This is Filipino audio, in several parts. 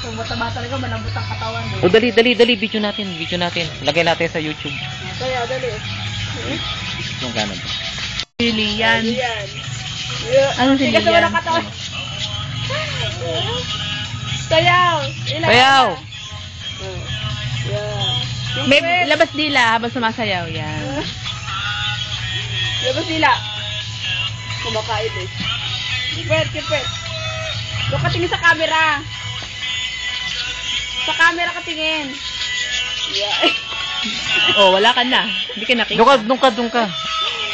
Kung bata-bata talaga, malambot ang katawan. O, dali. Video natin. Lagay natin sa YouTube. Kaya, dali. Kung gano'n ba? Lilian. Ano si Lilian? Tigas ng katawan. Sayaw. Sayaw. Yan. May labas dila habang sumasayaw. Yan. Labas nila. Kumakain eh. Kipet. Doon ka tingin sa camera. Sa camera ka tingin. Yeah. Oh, wala ka na. Hindi ka nakita. Doon ka.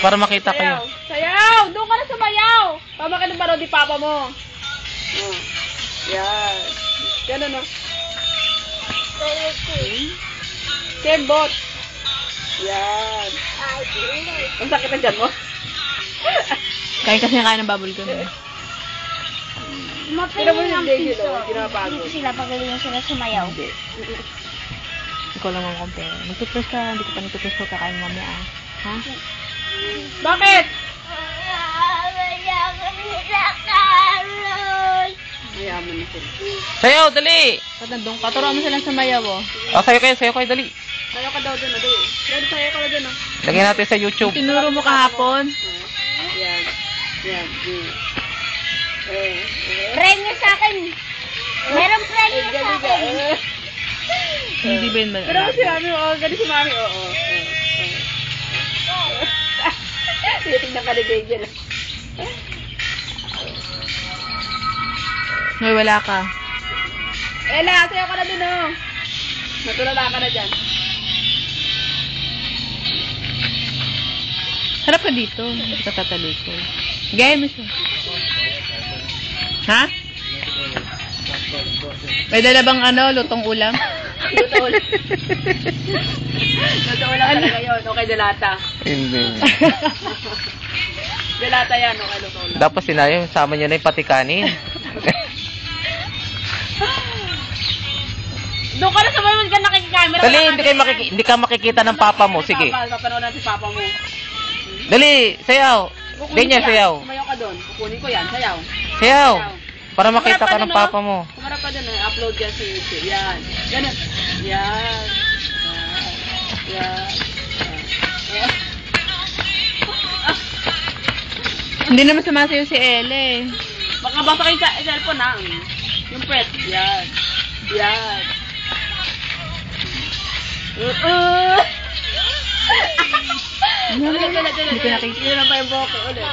Para makita kayo. Sayaw! Doon ka na sumayaw! Tama ka ng baro di papa mo. Yan. Ganun o. Kembot. Yan. Ang sakit na dyan mo? Kaya kasi nakain ng bubble gum. Mapiling ang piso. Hindi sila pagaling sila sumayaw. Ikaw lang ang compare. Magtutros ka. Hindi ka pa nagtutros ko kakain mamaya. Ha? Bakit? Mayaman na sila. Sayaw, dali! Ba't nandun ka? Turuan mo silang sumayaw, oh. Sayaw kayo, dali. Sayaw ka daw dun, dali. Dali, sayaw ka na dun, oh. Lagay natin sa YouTube. Tinuro mo kahapon. Yan. Premyo sa akin. Merong premyo sa akin. Hindi ba yun Pero si mami, gani si mami, oo. Tingnan ka ni Gagel. May wala ka. Ella, sayaw ka na dun, oh. Natulala ka na dyan. Harap ka dito. Hindi ka tatalikod. Gaya mo siya. Ha? May dala bang lutong ulam? Luto ulam. Luto ulam talaga yun. Okay, delata. Hindi. Delata yan, okay, luto ulam. Dapat sinayo, sama nyo na yung pati kanin. Doon ka na sa mga ka nakikikamera. Dali, hindi ka makikita ng papa mo. Sige. Papanood natin si papa mo. Dali, sayaw. Ganyan, sayaw. Sumayaw ka doon. Kukunin ko yan, sayaw. Sayaw. Para makita ka ng papa mo. Kumarap pa doon, upload yan sa YouTube. Yan. Ganun. Yan. Hindi naman sumasayaw si Elle. Baka basa kayo sa cellphone na. Yung press. Yan. Ulit. Hindi ko nakikita. Yun lang pa yung boke. Ulit.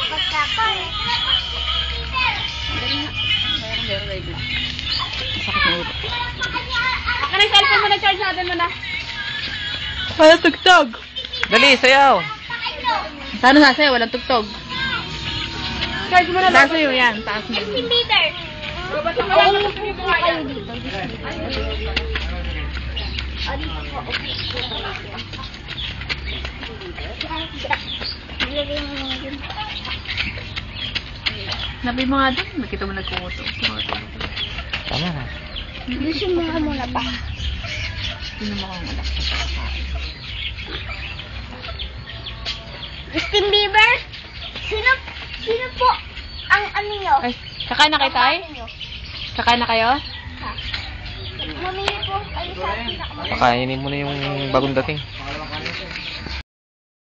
Sakit na ulo. Baka ng cellphone mo na charge natin mo na. Wala tugtog. Dali, sayaw. Paano sasayaw? Walang tugtog. Charge mo na lang. Sasayaw yan. Taas mo. Leader. Ba't mo lang Kayo dito. Ilagay mo mga dun. Nabi mo nga doon. Nakita mo nagkumuto. Tama na. Gusto mo ka muna pa. Sino mo kang malak? Justin Bieber? Sino po ang ano nyo? Ay, kakain na kayo tayo? Kakain na kayo? Mamili po. Ano sa akin? Pakainin mo na yung bagong dating.